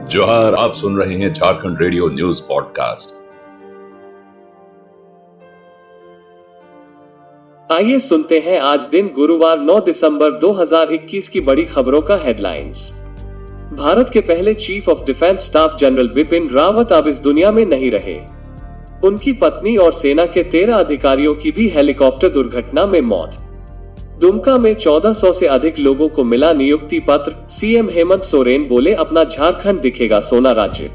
जोहार, आप सुन रहे हैं झारखंड रेडियो न्यूज पॉडकास्ट। आइए सुनते हैं आज दिन गुरुवार 9 दिसंबर 2021 की बड़ी खबरों का हेडलाइंस। भारत के पहले chief of defence staff general Bipin Rawat अब इस दुनिया में नहीं रहे। उनकी पत्नी और सेना के 13 अधिकारियों की भी हेलीकॉप्टर दुर्घटना में मौत। दुमका में 1400 से अधिक लोगों को मिला नियुक्ति पत्र। सीएम हेमंत सोरेन बोले अपना झारखंड दिखेगा सोना राज्य।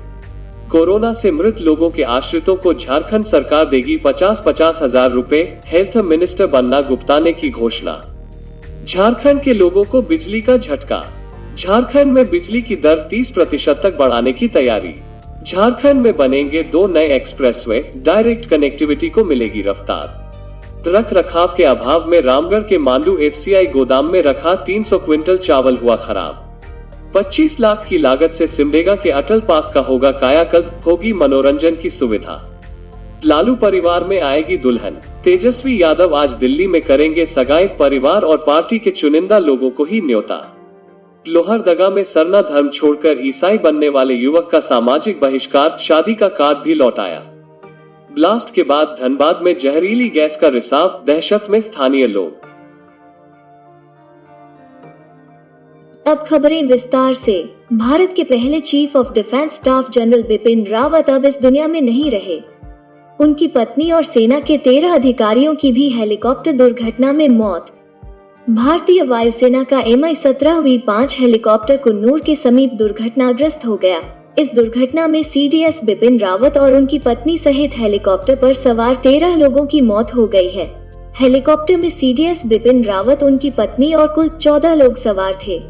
कोरोना से मृत लोगों के आश्रितों को झारखंड सरकार देगी 50-50 हजार रुपए। हेल्थ मिनिस्टर बन्ना गुप्ता ने की घोषणा। झारखंड के लोगों को बिजली का झटका। झारखंड में बिजली की दर 30% तक बढ़ाने की तैयारी। झारखंड में बनेंगे 2 नए एक्सप्रेसवे, डायरेक्ट कनेक्टिविटी को मिलेगी रफ्तार। रख रखाव के अभाव में रामगढ़ के मांडू एफसीआई गोदाम में रखा 300 क्विंटल चावल हुआ खराब। 25 लाख की लागत से सिमडेगा के अटल पार्क का होगा कायाकल्प, होगी मनोरंजन की सुविधा। लालू परिवार में आएगी दुल्हन। तेजस्वी यादव आज दिल्ली में करेंगे सगाई। परिवार और पार्टी के चुनिंदा लोगों को ही न्योता। लोहरदगा में सरना धर्म छोड़कर ईसाई बनने वाले युवक का सामाजिक बहिष्कार, शादी का कार्ड भी लौटाया। ब्लास्ट के बाद धनबाद में जहरीली गैस का रिसाव, दहशत में स्थानीय लोग। अब खबरें विस्तार से। भारत के पहले chief of defence staff general Bipin Rawat अब इस दुनिया में नहीं रहे। उनकी पत्नी और सेना के 13 अधिकारियों की भी हेलीकॉप्टर दुर्घटना में मौत। भारतीय वायुसेना का Mi-17V5 हेलीकॉप्टर कुन्नूर के समीप दुर्घटनाग्रस्त हो गया। इस दुर्घटना में सीडीएस बिपिन रावत और उनकी पत्नी सहित हेलीकॉप्टर पर सवार 13 लोगों की मौत हो गई है। हेलीकॉप्टर में सीडीएस बिपिन रावत, उनकी पत्नी और कुल 14 लोग सवार थे।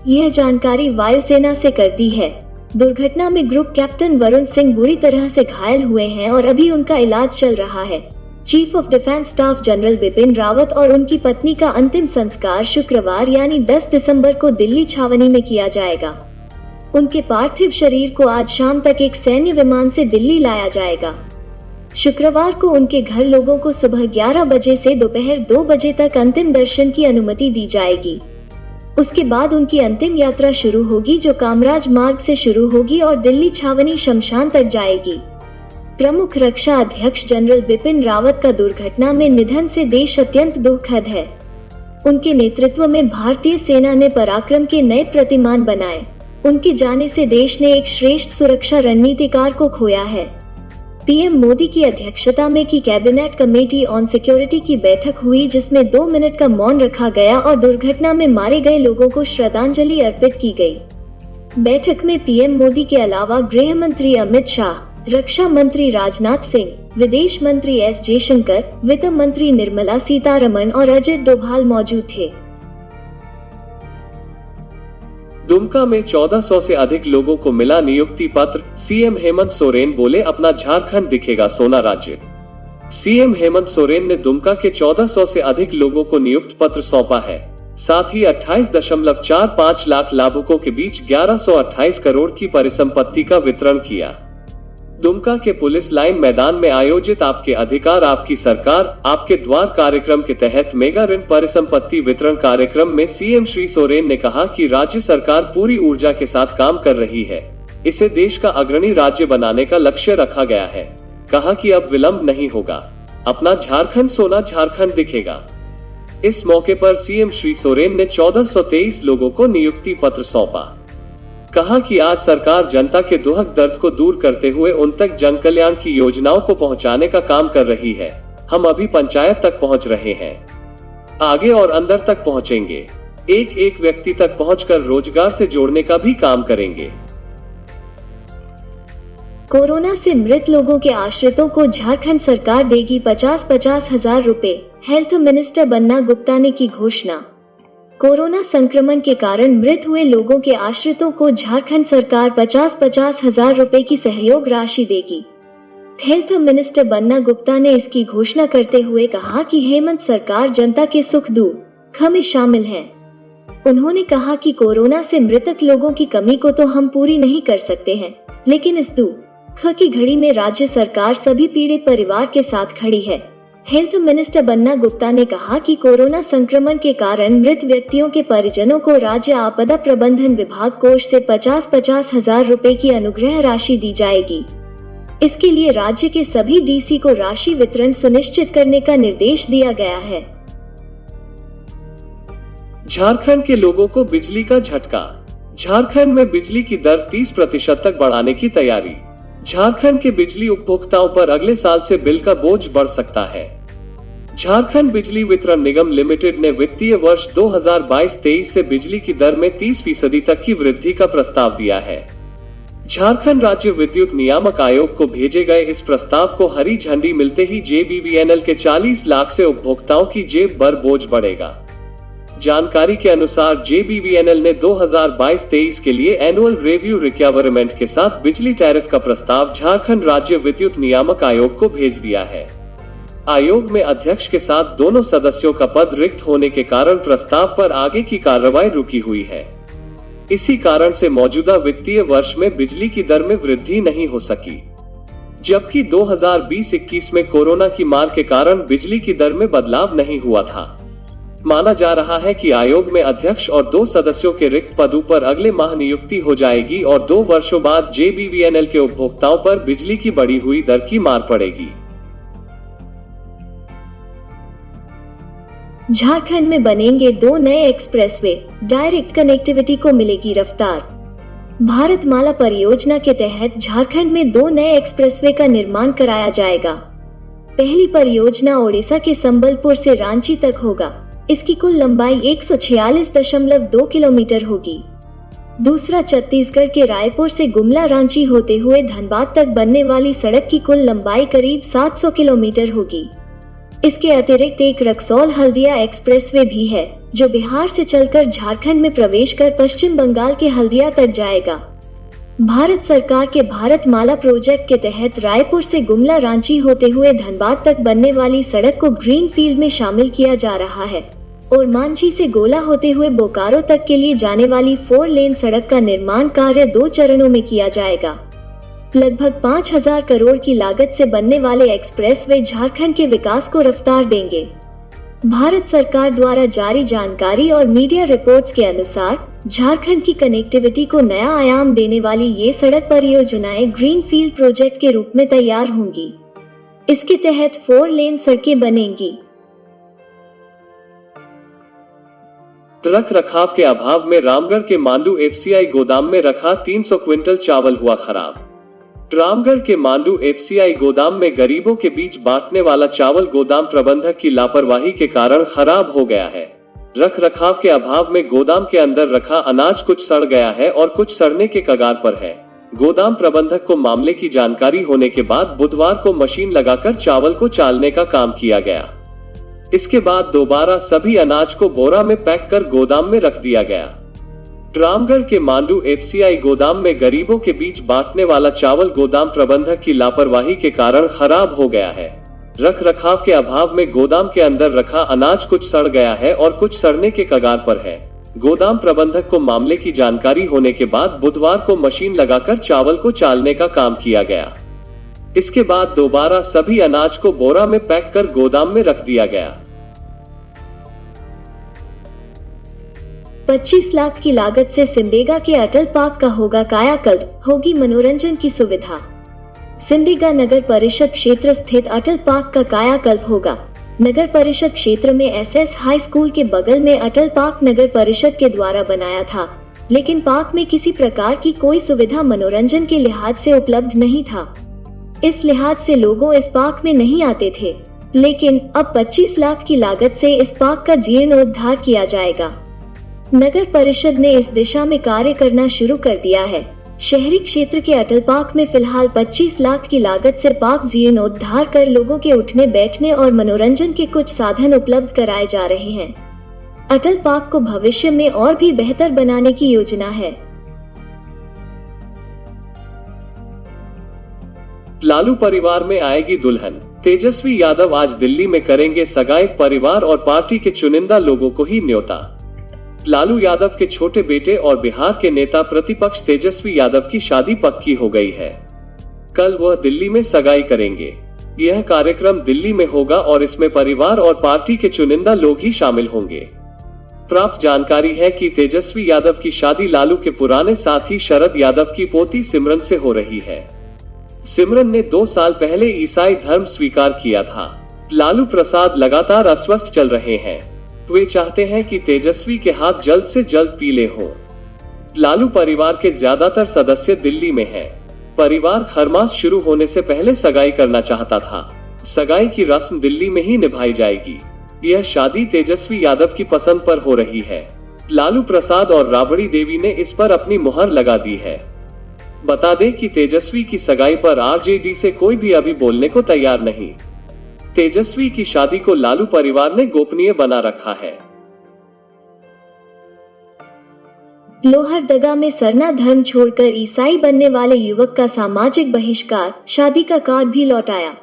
यह जानकारी वायुसेना से कर दी है। दुर्घटना में ग्रुप कैप्टन वरुण सिंह बुरी तरह से घायल हुए हैं और अभी उनका इलाज चल रहा है। Chief of defence staff general Bipin Rawat और उनकी पत्नी का अंतिम संस्कार शुक्रवार यानी 10 दिसंबर को दिल्ली छावनी में किया जाएगा। उनके पार्थिव शरीर को आज शाम तक एक सैन्य विमान से दिल्ली लाया जाएगा। शुक्रवार को उनके घर लोगों को सुबह 11 बजे से दोपहर 2 बजे तक अंतिम दर्शन की अनुमति दी जाएगी। उसके बाद उनकी अंतिम यात्रा शुरू होगी, जो कामराज मार्ग से शुरू होगी और दिल्ली छावनी शमशान तक जाएगी। प्रमुख रक्षा अध्यक्ष जनरल बिपिन रावत का दुर्घटना में निधन से देश अत्यंत दुखद है। उनके नेतृत्व में भारतीय सेना ने पराक्रम के नए प्रतिमान बनाए। उनके जाने से देश ने एक श्रेष्ठ सुरक्षा रणनीतिकार को खोया है। पीएम मोदी की अध्यक्षता में की कैबिनेट कमेटी ऑन सिक्योरिटी की बैठक हुई, जिसमें 2 मिनट का मौन रखा गया और दुर्घटना में मारे गए लोगों को श्रद्धांजलि अर्पित की गई। बैठक में पीएम मोदी के अलावा गृह मंत्री अमित शाह, रक्षा मंत्री राजनाथ सिंह, विदेश मंत्री एस जयशंकर, वित्त मंत्री निर्मला सीतारमण और अजित डोभाल मौजूद थे। दुमका में 1400 से अधिक लोगों को मिला नियुक्ति पत्र। सीएम हेमंत सोरेन बोले अपना झारखंड दिखेगा सोना राज्य। सीएम हेमंत सोरेन ने दुमका के 1400 से अधिक लोगों को नियुक्ति पत्र सौंपा है। साथ ही 28.45 लाख लाभुकों के बीच 1128 करोड़ की परिसंपत्ति का वितरण किया। दुमका के पुलिस लाइन मैदान में आयोजित आपके अधिकार आपकी सरकार आपके द्वार कार्यक्रम के तहत मेगा ऋण परिसंपत्ति वितरण कार्यक्रम में सीएम श्री सोरेन ने कहा कि राज्य सरकार पूरी ऊर्जा के साथ काम कर रही है। इसे देश का अग्रणी राज्य बनाने का लक्ष्य रखा गया है। कहा कि अब विलंब नहीं होगा, अपना झारखंड सोना झारखंड दिखेगा। इस मौके पर सीएम श्री सोरेन ने 1423 लोगों को नियुक्ति पत्र सौंपा। कहा कि आज सरकार जनता के दुख दर्द को दूर करते हुए उन तक जन कल्याण की योजनाओं को पहुंचाने का काम कर रही है। हम अभी पंचायत तक पहुंच रहे हैं, आगे और अंदर तक पहुंचेंगे। एक एक व्यक्ति तक पहुंचकर रोजगार से जोड़ने का भी काम करेंगे। कोरोना से मृत लोगों के आश्रितों को झारखंड सरकार देगी 50-50 हजार रुपए। हेल्थ मिनिस्टर बन्ना गुप्ता ने की घोषणा। कोरोना संक्रमण के कारण मृत हुए लोगों के आश्रितों को झारखंड सरकार 50-50 हजार रुपए की सहयोग राशि देगी। हेल्थ मिनिस्टर बन्ना गुप्ता ने इसकी घोषणा करते हुए कहा कि हेमंत सरकार जनता के सुख दुख में शामिल है। उन्होंने कहा कि कोरोना से मृतक लोगों की कमी को तो हम पूरी नहीं कर सकते हैं, लेकिन इस दुख की घड़ी में राज्य सरकार सभी पीड़ित परिवार के साथ खड़ी है। हेल्थ मिनिस्टर बन्ना गुप्ता ने कहा कि कोरोना संक्रमण के कारण मृत व्यक्तियों के परिजनों को राज्य आपदा प्रबंधन विभाग कोष से 50-50 हजार रुपए की अनुग्रह राशि दी जाएगी। इसके लिए राज्य के सभी डीसी को राशि वितरण सुनिश्चित करने का निर्देश दिया गया है। झारखंड के लोगों को बिजली का झटका। झारखंड में बिजली की दर 30% तक बढ़ाने की तैयारी। झारखंड के बिजली उपभोक्ताओं पर अगले साल से बिल का बोझ बढ़ सकता है। झारखंड बिजली वितरण निगम लिमिटेड ने वित्तीय वर्ष 2022-23 से बिजली की दर में 30% तक की वृद्धि का प्रस्ताव दिया है। झारखंड राज्य विद्युत नियामक आयोग को भेजे गए इस प्रस्ताव को हरी झंडी मिलते ही JBVNL के 40 लाख से उपभोक्ताओं की जेब पर बोझ बढ़ेगा। जानकारी के अनुसार JBVNL ने 2022-23 के लिए एनुअल रिव्यू रिक्वायरमेंट के साथ बिजली टैरिफ का प्रस्ताव झारखंड राज्य विद्युत नियामक आयोग को भेज दिया है। आयोग में अध्यक्ष के साथ दोनों सदस्यों का पद रिक्त होने के कारण प्रस्ताव पर आगे की कार्रवाई रुकी हुई है। इसी कारण से मौजूदा वित्तीय वर्ष में बिजली की दर में वृद्धि नहीं हो सकी, जबकि 2020-21 में कोरोना की मार के कारण बिजली की दर में बदलाव नहीं हुआ था। माना जा रहा है कि आयोग में अध्यक्ष और 2 सदस्यों के रिक्त पदों पर अगले माह नियुक्ति हो जाएगी और 2 वर्षों बाद JBVNL के उपभोक्ताओं पर बिजली की बढ़ी हुई दर की मार पड़ेगी। झारखंड में बनेंगे 2 नए एक्सप्रेसवे, डायरेक्ट कनेक्टिविटी को मिलेगी रफ्तार। भारतमाला परियोजना के तहत झारखंड में 2 नए एक्सप्रेसवे का निर्माण कराया जाएगा। पहली परियोजना ओडिशा के संबलपुर से रांची तक होगा। इसकी कुल लंबाई 146.2 किलोमीटर होगी। दूसरा छत्तीसगढ़ के रायपुर से गुमला रांची होते हुए धनबाद तक बनने वाली सड़क की कुल लंबाई करीब 700 किलोमीटर होगी। इसके अतिरिक्त एक रक्सौल हल्दिया एक्सप्रेसवे भी है, जो बिहार से चलकर झारखंड में प्रवेश कर पश्चिम बंगाल के हल्दिया तक जाएगा। भारत सरकार के भारतमाला प्रोजेक्ट के तहत रायपुर से गुमला रांची होते हुए धनबाद तक बनने वाली सड़क को ग्रीन फील्ड में शामिल किया जा रहा है और मांझी से गोला होते हुए बोकारो तक के लिए जाने वाली 4 लेन सड़क का निर्माण कार्य 2 चरणों में किया जाएगा। लगभग 5,000 करोड़ की लागत से बनने वाले एक्सप्रेसवे झारखंड के विकास को रफ्तार देंगे। भारत सरकार द्वारा जारी जानकारी और मीडिया रिपोर्ट्स के अनुसार झारखंड की कनेक्टिविटी को नया आयाम देने वाली ये सड़क परियोजनाएं ग्रीनफील्ड प्रोजेक्ट के रूप में तैयार होंगी। इसके तहत 4 लेन सड़कें बनेंगी। रख रखाव के अभाव में रामगढ़ के मांडू FCI गोदाम में रखा 300 क्विंटल चावल हुआ खराब। रामगढ़ के मांडू FCI गोदाम में गरीबों के बीच बांटने वाला चावल गोदाम प्रबंधक की लापरवाही के कारण खराब हो गया है। रख रखाव के अभाव में गोदाम के अंदर रखा अनाज कुछ सड़ गया है और कुछ सड़ने के कगार पर है। गोदाम प्रबंधक को मामले की जानकारी होने के बाद बुधवार को मशीन लगाकर चावल को चालने का काम किया गया। इसके बाद दोबारा सभी अनाज को बोरा में पैक कर गोदाम में रख दिया गया। रामगढ़ के मांडू FCI गोदाम में गरीबों के बीच बांटने वाला चावल गोदाम प्रबंधक की लापरवाही के कारण खराब हो गया है। रख रखाव के अभाव में गोदाम के अंदर रखा अनाज कुछ सड़ गया है और कुछ सड़ने के कगार पर है। गोदाम प्रबंधक को मामले की जानकारी होने के बाद बुधवार को मशीन लगाकर चावल को चालने का काम किया गया। इसके बाद दोबारा सभी अनाज को बोरा में पैक कर गोदाम में रख दिया गया। 25 लाख की लागत से सिमडेगा के अटल पार्क का होगा कायाकल्प, होगी मनोरंजन की सुविधा। सिमडेगा नगर परिषद क्षेत्र स्थित अटल पार्क का कायाकल्प होगा। नगर परिषद क्षेत्र में SS हाई स्कूल के बगल में अटल पार्क नगर परिषद के द्वारा बनाया था, लेकिन पार्क में किसी प्रकार की कोई सुविधा मनोरंजन के लिहाज से उपलब्ध नहीं था। इस लिहाज से लोगों इस पार्क में नहीं आते थे, लेकिन अब 25 लाख की लागत से इस पार्क का जीर्णोद्धार किया जाएगा। नगर परिषद ने इस दिशा में कार्य करना शुरू कर दिया है। शहरी क्षेत्र के अटल पार्क में फिलहाल 25 लाख की लागत से पार्क जीर्णोद्धार कर लोगों के उठने बैठने और मनोरंजन के कुछ साधन उपलब्ध कराए जा रहे हैं। अटल पार्क को भविष्य में और भी बेहतर बनाने की योजना है। लालू परिवार में आएगी दुल्हन। तेजस्वी यादव आज दिल्ली में करेंगे सगाई। परिवार और पार्टी के चुनिंदा लोगों को ही न्योता। लालू यादव के छोटे बेटे और बिहार के नेता प्रतिपक्ष तेजस्वी यादव की शादी पक्की हो गई है। कल वह दिल्ली में सगाई करेंगे। यह कार्यक्रम दिल्ली में होगा और इसमें परिवार और पार्टी के चुनिंदा लोग ही शामिल होंगे। प्राप्त जानकारी है कि तेजस्वी यादव की शादी लालू के पुराने साथी शरद यादव की पोती सिमरन से हो रही है। सिमरन ने 2 साल पहले ईसाई धर्म स्वीकार किया था। लालू प्रसाद लगातार अस्वस्थ चल रहे हैं। वे चाहते हैं कि तेजस्वी के हाथ जल्द से जल्द पीले हों। लालू परिवार के ज्यादातर सदस्य दिल्ली में हैं। परिवार खरमास शुरू होने से पहले सगाई करना चाहता था। सगाई की रस्म दिल्ली में ही निभाई जाएगी। यह शादी तेजस्वी यादव की पसंद पर हो रही है। लालू प्रसाद और राबड़ी देवी ने इस पर अपनी मुहर लगा दी है। बता दें कि तेजस्वी की सगाई पर आरजेडी से कोई भी अभी बोलने को तैयार नहीं। तेजस्वी की शादी को लालू परिवार ने गोपनीय बना रखा है। लोहरदगा में सरना धर्म छोड़कर ईसाई बनने वाले युवक का सामाजिक बहिष्कार, शादी का कार्ड भी लौटाया।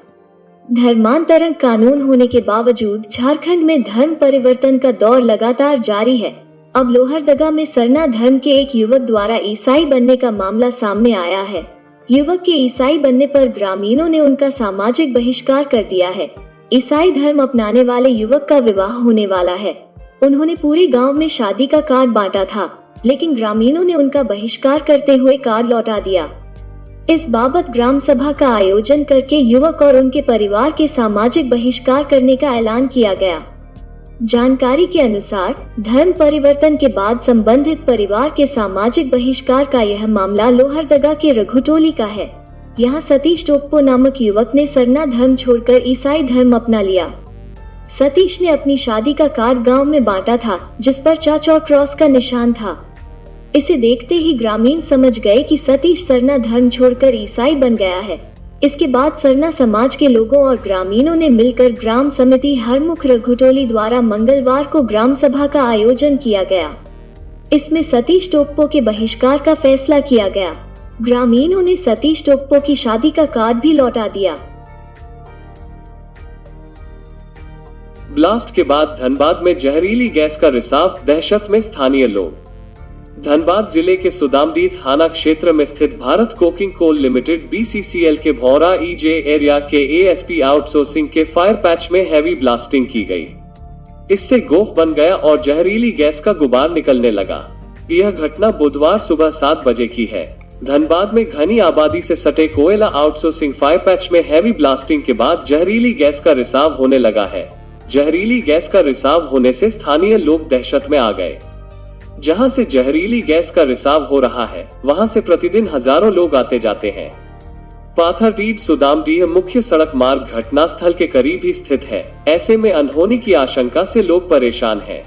धर्मांतरण कानून होने के बावजूद झारखंड में धर्म परिवर्तन का दौर लगातार जारी है। अब लोहरदगा में सरना धर्म के एक युवक द्वारा ईसाई बनने का मामला सामने आया है। युवक के ईसाई बनने पर ग्रामीणों ने उनका सामाजिक बहिष्कार कर दिया है। ईसाई धर्म अपनाने वाले युवक का विवाह होने वाला है। उन्होंने पूरे गांव में शादी का कार्ड बांटा था, लेकिन ग्रामीणों ने उनका बहिष्कार करते हुए कार्ड लौटा दिया। इस बाबत ग्राम सभा का आयोजन करके युवक और उनके परिवार के सामाजिक बहिष्कार करने का ऐलान किया गया। जानकारी के अनुसार धर्म परिवर्तन के बाद संबंधित परिवार के सामाजिक बहिष्कार का यह मामला लोहरदगा के रघुटोली का है। यहाँ सतीश टोप्पो नामक युवक ने सरना धर्म छोड़कर ईसाई धर्म अपना लिया। सतीश ने अपनी शादी का कार्ड गांव में बांटा था, जिस पर चर्च और क्रॉस का निशान था। इसे देखते ही ग्रामीण समझ गए कि सतीश सरना धर्म छोड़कर ईसाई बन गया है। इसके बाद सरना समाज के लोगों और ग्रामीणों ने मिलकर ग्राम समिति हरमुख रघुटोली द्वारा मंगलवार को ग्राम सभा का आयोजन किया गया। इसमें सतीश टोप्पो के बहिष्कार का फैसला किया गया। ग्रामीणों ने सतीश टोप्पो की शादी का कार्ड भी लौटा दिया। ब्लास्ट के बाद धनबाद में जहरीली गैस का रिसाव, दहशत में स्थानीय लोग। धनबाद जिले के सुदामडीह थाना क्षेत्र में स्थित Bharat Coking Coal Limited BCCL के भौरा EJ एरिया के ASP आउटसोर्सिंग के फायर पैच में हैवी ब्लास्टिंग की गई। इससे गोफ बन गया और जहरीली गैस का गुबार निकलने लगा। यह घटना बुधवार सुबह 7 बजे की है। धनबाद में घनी आबादी से सटे कोयला आउटसोर्सिंग फायर पैच में हैवी ब्लास्टिंग के बाद जहरीली गैस का रिसाव होने लगा है। जहरीली गैस का रिसाव होने से स्थानीय लोग दहशत में आ गए। जहां से जहरीली गैस का रिसाव हो रहा है, वहां से प्रतिदिन हजारों लोग आते जाते हैं। पाथरडीह सुदामडीह मुख्य सड़क मार्ग घटनास्थल के करीब ही स्थित है। ऐसे में अनहोनी की आशंका से लोग परेशान हैं।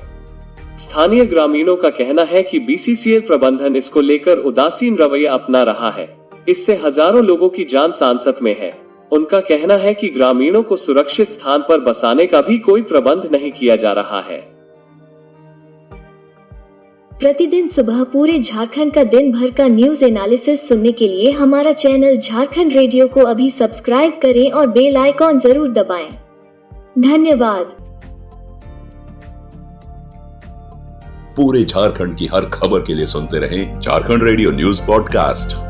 स्थानीय ग्रामीणों का कहना है कि BCCL प्रबंधन इसको लेकर उदासीन रवैया अपना रहा है। इससे हजारों लोगों की जान सांसत में है। उनका कहना है कि ग्रामीणों को सुरक्षित स्थान पर बसाने का भी कोई प्रबंध नहीं किया जा रहा है। प्रतिदिन सुबह पूरे झारखंड का दिन भर का न्यूज एनालिसिस सुनने के लिए हमारा चैनल झारखंड रेडियो को अभी सब्सक्राइब करें और बेल आइकॉन जरूर दबाएं। धन्यवाद। पूरे झारखंड की हर खबर के लिए सुनते रहें झारखंड रेडियो न्यूज पॉडकास्ट।